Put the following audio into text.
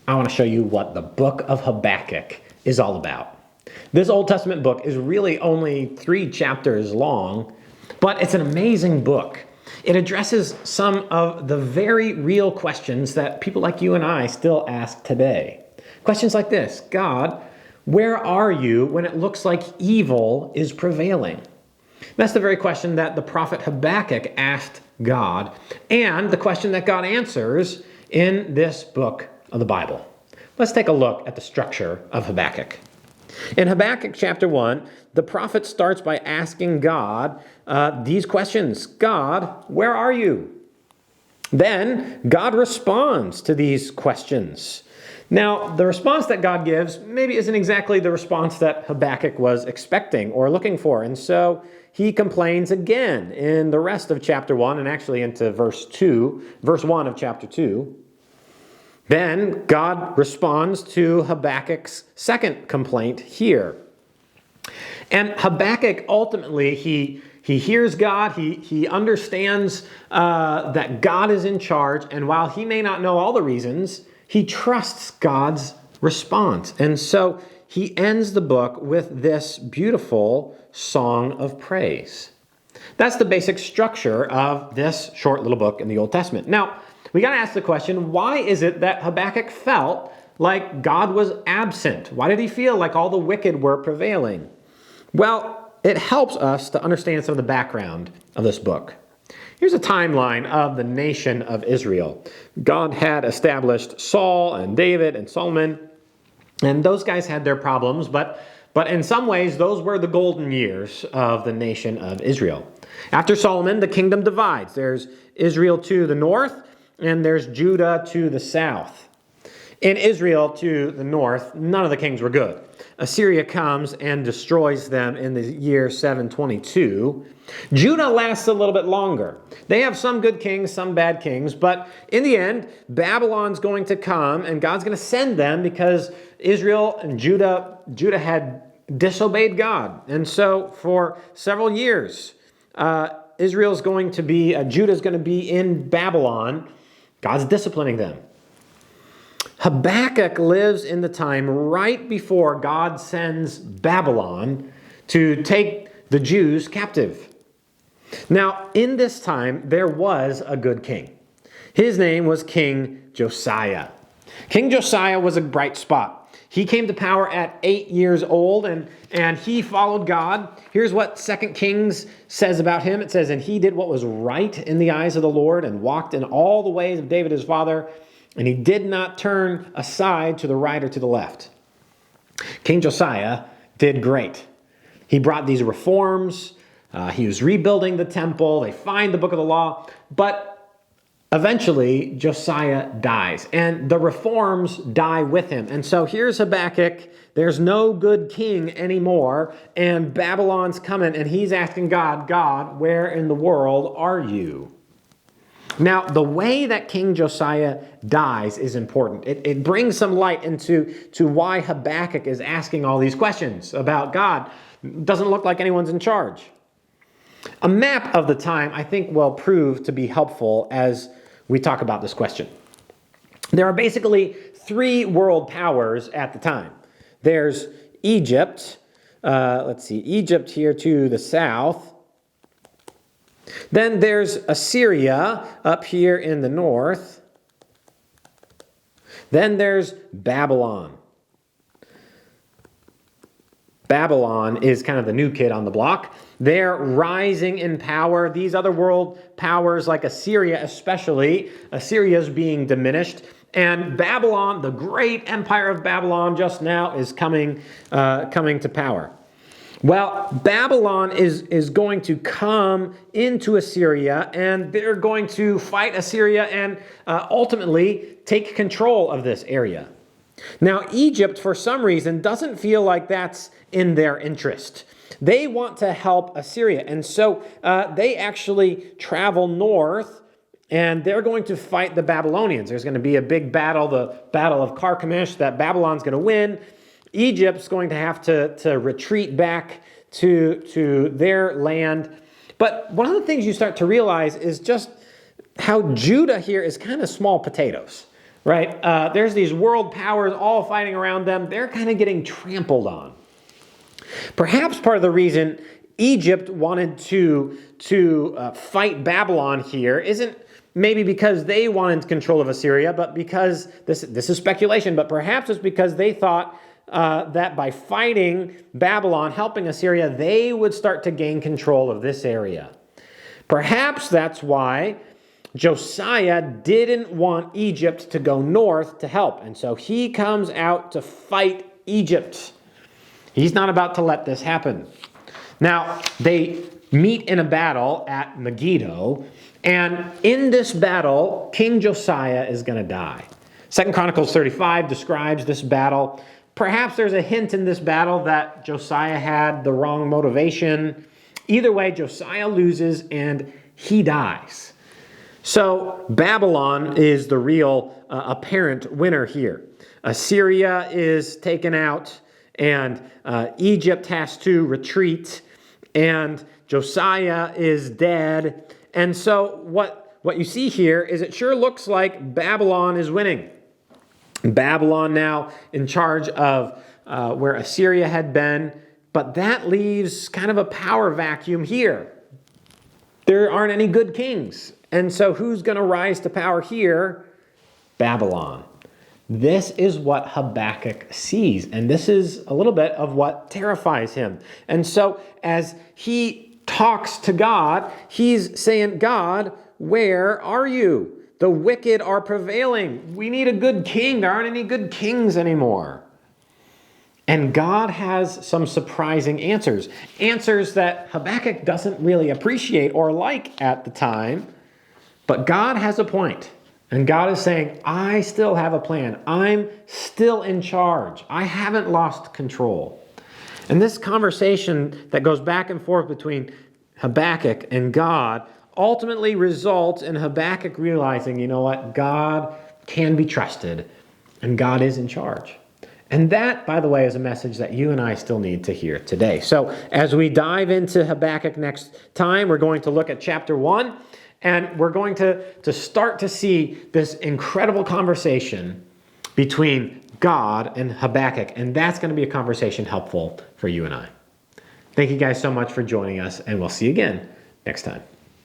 I want to show you what the book of Habakkuk is all about. This Old Testament book is really only 3 chapters long, but it's an amazing book. It addresses some of the very real questions that people like you and I still ask today. Questions like this: God, where are you when it looks like evil is prevailing? That's the very question that the prophet Habakkuk asked God, and the question that God answers in this book of the Bible. Let's take a look at the structure of Habakkuk. In Habakkuk chapter 1, the prophet starts by asking God these questions. God, where are you? Then God responds to these questions. Now, the response that God gives maybe isn't exactly the response that Habakkuk was expecting or looking for. And so he complains again in the rest of chapter 1 and actually into verse 1 of chapter 2. Then God responds to Habakkuk's second complaint here. And Habakkuk ultimately, he hears God, he understands that God is in charge, and while he may not know all the reasons, he trusts God's response. And so he ends the book with this beautiful song of praise. That's the basic structure of this short little book in the Old Testament. Now, we got to ask the question, why is it that Habakkuk felt like God was absent? Why did he feel like all the wicked were prevailing? Well, it helps us to understand some of the background of this book. Here's a timeline of the nation of Israel. God had established Saul and David and Solomon, and those guys had their problems, but in some ways, those were the golden years of the nation of Israel. After Solomon, the kingdom divides. There's Israel to the north, and there's Judah to the south. In Israel to the north, none of the kings were good. Assyria comes and destroys them in the year 722. Judah lasts a little bit longer. They have some good kings, some bad kings, but in the end, Babylon's going to come, and God's going to send them because Israel and Judah had disobeyed God. And so for several years, Judah's going to be in Babylon. God's disciplining them. Habakkuk lives in the time right before God sends Babylon to take the Jews captive. Now, in this time, there was a good king. His name was King Josiah. King Josiah was a bright spot. He came to power at 8 years old, and he followed God. Here's what 2 Kings says about him. It says, "And he did what was right in the eyes of the Lord, and walked in all the ways of David his father, and he did not turn aside to the right or to the left." King Josiah did great. He brought these reforms. He was rebuilding the temple. They find the book of the law. But eventually, Josiah dies, and the reforms die with him. And so here's Habakkuk. There's no good king anymore, and Babylon's coming, and he's asking God, "God, where in the world are you?" Now, the way that King Josiah dies is important. It brings some light into why Habakkuk is asking all these questions about God. Doesn't look like anyone's in charge. A map of the time, I think, will prove to be helpful as we talk about this question. There are basically 3 world powers at the time. There's Egypt. Egypt here to the south. Then there's Assyria up here in the north. Then there's Babylon. Babylon is kind of the new kid on the block. They're rising in power. These other world powers, like Assyria especially, Assyria's being diminished. And Babylon, the great empire of Babylon just now, is coming to power. Well, Babylon is going to come into Assyria, and they're going to fight Assyria and ultimately take control of this area. Now, Egypt, for some reason, doesn't feel like that's in their interest. They want to help Assyria, and so they actually travel north, and they're going to fight the Babylonians. There's going to be a big battle, the Battle of Carchemish, that Babylon's going to win. Egypt's going to have to retreat back to their land. But one of the things you start to realize is just how Judah here is kind of small potatoes. right? There's these world powers all fighting around them. They're kind of getting trampled on. Perhaps part of the reason Egypt wanted to fight Babylon here isn't maybe because they wanted control of Assyria, but because, this is speculation, but perhaps it's because they thought that by fighting Babylon, helping Assyria, they would start to gain control of this area. Perhaps that's why Josiah didn't want Egypt to go north to help, and so he comes out to fight Egypt. He's not about to let this happen. Now, they meet in a battle at Megiddo, and in this battle, King Josiah is going to die. 2 Chronicles 35 describes this battle. Perhaps there's a hint in this battle that Josiah had the wrong motivation. Either way, Josiah loses and he dies. So Babylon is the real apparent winner here. Assyria is taken out, and Egypt has to retreat, and Josiah is dead. And so what you see here is it sure looks like Babylon is winning. Babylon now in charge of where Assyria had been, but that leaves kind of a power vacuum here. There aren't any good kings. And so who's going to rise to power here? Babylon. This is what Habakkuk sees, and this is a little bit of what terrifies him. And so as he talks to God, he's saying, God, where are you? The wicked are prevailing. We need a good king. There aren't any good kings anymore. And God has some surprising answers. Answers that Habakkuk doesn't really appreciate or like at the time. But God has a point. And God is saying, I still have a plan. I'm still in charge. I haven't lost control. And this conversation that goes back and forth between Habakkuk and God ultimately results in Habakkuk realizing, you know what, God can be trusted and God is in charge. And that, by the way, is a message that you and I still need to hear today. So as we dive into Habakkuk next time, we're going to look at chapter 1, and we're going to start to see this incredible conversation between God and Habakkuk, and that's going to be a conversation helpful for you and I. Thank you guys so much for joining us, and we'll see you again next time.